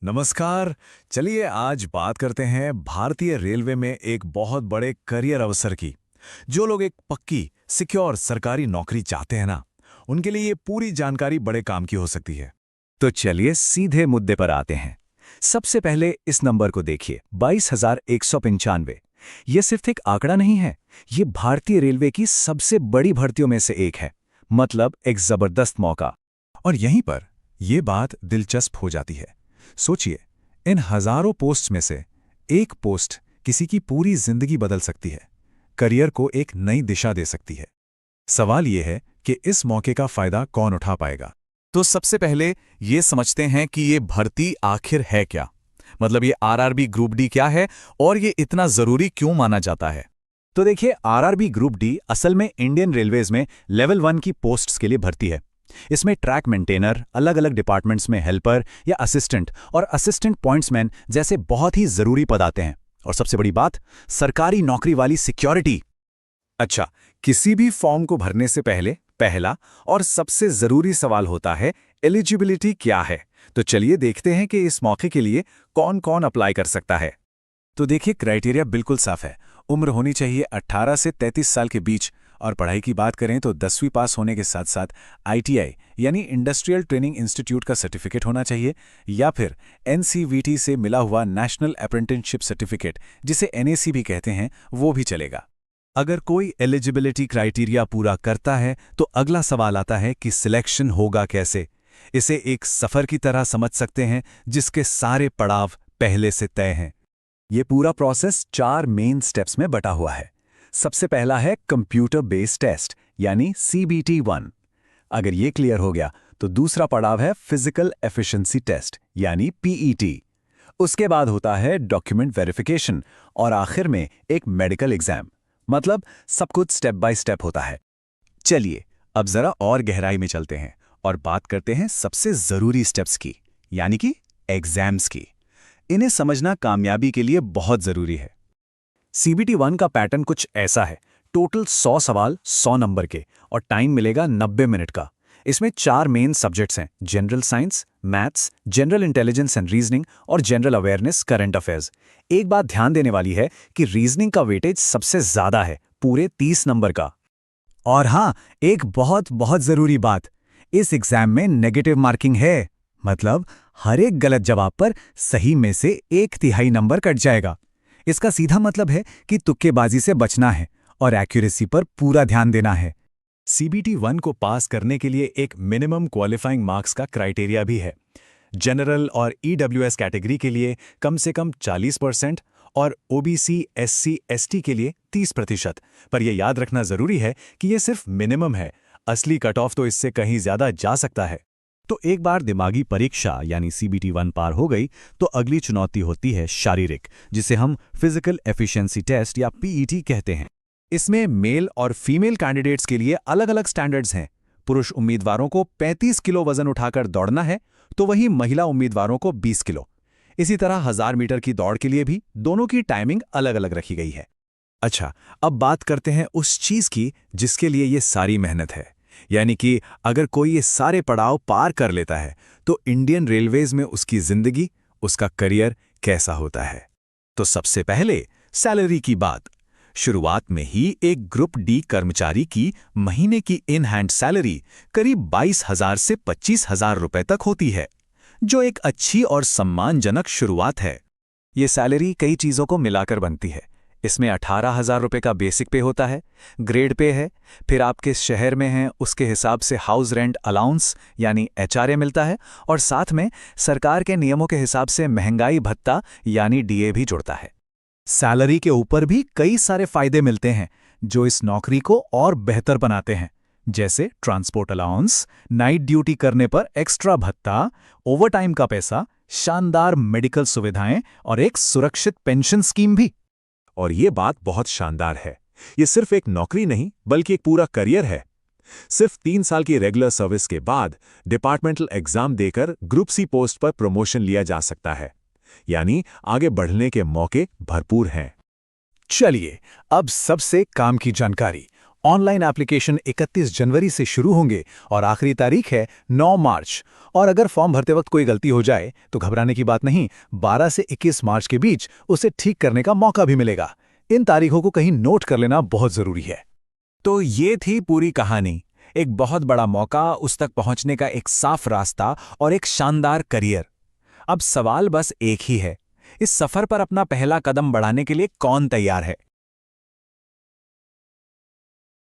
नमस्कार। चलिए आज बात करते हैं भारतीय रेलवे में एक बहुत बड़े करियर अवसर की। जो लोग एक पक्की सिक्योर सरकारी नौकरी चाहते हैं ना, उनके लिए ये पूरी जानकारी बड़े काम की हो सकती है। तो चलिए सीधे मुद्दे पर आते हैं। सबसे पहले इस नंबर को देखिए, 22,195। ये सिर्फ एक आंकड़ा नहीं है, ये भारतीय रेलवे की सबसे बड़ी भर्तियों में से एक है। मतलब एक जबरदस्त मौका। और यहीं पर यह बात दिलचस्प हो जाती है। सोचिए, इन हजारों पोस्ट में से एक पोस्ट किसी की पूरी जिंदगी बदल सकती है, करियर को एक नई दिशा दे सकती है। सवाल यह है कि इस मौके का फायदा कौन उठा पाएगा। तो सबसे पहले ये समझते हैं कि ये भर्ती आखिर है क्या। मतलब ये आरआरबी ग्रुप डी क्या है और ये इतना जरूरी क्यों माना जाता है। तो देखिए, आरआरबी ग्रुप डी असल में इंडियन रेलवेज में लेवल 1 की पोस्ट्स के लिए भर्ती है। इसमें ट्रैक मेंटेनर, अलग अलग डिपार्टमेंट्स में हेल्पर या असिस्टेंट और असिस्टेंट पॉइंट्समैन जैसे बहुत ही जरूरी पद आते हैं। और सबसे बड़ी बात, सरकारी नौकरी वाली सिक्योरिटी। अच्छा, किसी भी फॉर्म को भरने से पहले पहला और सबसे जरूरी सवाल होता है, एलिजिबिलिटी क्या है। तो चलिए देखते हैं कि इस मौके के लिए कौन कौन अप्लाई कर सकता है। तो देखिए, क्राइटेरिया बिल्कुल साफ है। उम्र होनी चाहिए 18 से 33 साल के बीच, और पढ़ाई की बात करें तो 10वीं पास होने के साथ साथ आईटीआई यानी इंडस्ट्रियल ट्रेनिंग इंस्टीट्यूट का सर्टिफिकेट होना चाहिए, या फिर एनसीवीटी से मिला हुआ नेशनल अप्रेंटिसशिप सर्टिफिकेट, जिसे एनएसी भी कहते हैं, वो भी चलेगा। अगर कोई एलिजिबिलिटी क्राइटेरिया पूरा करता है तो अगला सवाल आता है कि सिलेक्शन होगा कैसे। इसे एक सफर की तरह समझ सकते हैं, जिसके सारे पड़ाव पहले से तय हैं। ये पूरा प्रोसेस 4 मेन स्टेप्स में बटा हुआ है। सबसे पहला है कंप्यूटर बेस्ड टेस्ट यानी CBT-1। अगर ये क्लियर हो गया तो दूसरा पड़ाव है फिजिकल एफिशिएंसी टेस्ट यानी PET। उसके बाद होता है डॉक्यूमेंट वेरिफिकेशन और आखिर में एक मेडिकल एग्जाम। मतलब सब कुछ स्टेप बाय स्टेप होता है। चलिए अब जरा और गहराई में चलते हैं और बात करते हैं सबसे जरूरी स्टेप्स की, यानी कि एग्जाम्स की। इन्हें समझना कामयाबी के लिए बहुत जरूरी है। CBT-1 का पैटर्न कुछ ऐसा है। टोटल 100 सवाल 100 नंबर के, और टाइम मिलेगा 90 मिनट का। इसमें 4 मेन सब्जेक्ट्स हैं: general science, maths, general intelligence and reasoning और जनरल अवेयरनेस करंट अफेयर्स। एक बात ध्यान देने वाली है कि रीजनिंग का वेटेज सबसे ज्यादा है, पूरे 30 नंबर का। और हाँ, एक बहुत बहुत जरूरी बात, इस एग्जाम में नेगेटिव मार्किंग है। मतलब हर एक गलत जवाब पर सही में से 1/3 नंबर कट जाएगा। इसका सीधा मतलब है कि तुक्केबाजी से बचना है और एक्यूरेसी पर पूरा ध्यान देना है। CBT-1 को पास करने के लिए एक मिनिमम क्वालिफाइंग मार्क्स का क्राइटेरिया भी है। जनरल और EWS कैटेगरी के लिए कम से कम 40% और OBC, SC, ST के लिए 30%। पर यह याद रखना जरूरी है कि यह सिर्फ मिनिमम है, असली कट ऑफ तो इससे कहीं ज्यादा जा सकता है। तो एक बार दिमागी परीक्षा यानी CBT-1 पार हो गई तो अगली चुनौती होती है शारीरिक, जिसे हम फिजिकल एफिशिएंसी टेस्ट या PET कहते हैं। इसमें मेल और फीमेल कैंडिडेट्स के लिए अलग अलग स्टैंडर्ड्स हैं। पुरुष उम्मीदवारों को 35 किलो वजन उठाकर दौड़ना है, तो वहीं महिला उम्मीदवारों को 20 किलो। इसी तरह 1000 मीटर की दौड़ के लिए भी दोनों की टाइमिंग अलग अलग रखी गई है। अच्छा, अब बात करते हैं उस चीज की जिसके लिए ये सारी मेहनत है। यानी कि अगर कोई ये सारे पड़ाव पार कर लेता है तो इंडियन रेलवेज में उसकी जिंदगी, उसका करियर कैसा होता है। तो सबसे पहले सैलरी की बात। शुरुआत में ही एक ग्रुप डी कर्मचारी की महीने की इन हैंड सैलरी करीब 22,000 से 25,000 रुपए तक होती है, जो एक अच्छी और सम्मानजनक शुरुआत है। ये सैलरी कई चीजों को मिलाकर बनती है। इसमें 18,000 रुपये का बेसिक पे होता है, ग्रेड पे है, फिर आप किस शहर में हैं उसके हिसाब से हाउस रेंट अलाउंस यानी HRA मिलता है, और साथ में सरकार के नियमों के हिसाब से महंगाई भत्ता यानी DA भी जुड़ता है। सैलरी के ऊपर भी कई सारे फायदे मिलते हैं जो इस नौकरी को और बेहतर बनाते हैं, जैसे ट्रांसपोर्ट अलाउंस, नाइट ड्यूटी करने पर एक्स्ट्रा भत्ता, ओवरटाइम का पैसा, शानदार मेडिकल सुविधाएं और एक सुरक्षित पेंशन स्कीम भी। और ये बात बहुत शानदार है। ये सिर्फ एक नौकरी नहीं बल्कि एक पूरा करियर है। सिर्फ 3 साल की रेगुलर सर्विस के बाद डिपार्टमेंटल एग्जाम देकर ग्रुप C पोस्ट पर प्रमोशन लिया जा सकता है, यानी आगे बढ़ने के मौके भरपूर हैं। चलिए अब सबसे काम की जानकारी ऑनलाइन एप्लीकेशन 31 जनवरी से शुरू होंगे और आखिरी तारीख है 9 मार्च। और अगर फॉर्म भरते वक्त कोई गलती हो जाए तो घबराने की बात नहीं, 12 से 21 मार्च के बीच उसे ठीक करने का मौका भी मिलेगा। इन तारीखों को कहीं नोट कर लेना बहुत जरूरी है। तो ये थी पूरी कहानी। एक बहुत बड़ा मौका, उस तक पहुंचने का एक साफ रास्ता और एक शानदार करियर। अब सवाल बस एक ही है, इस सफर पर अपना पहला कदम बढ़ाने के लिए कौन तैयार है?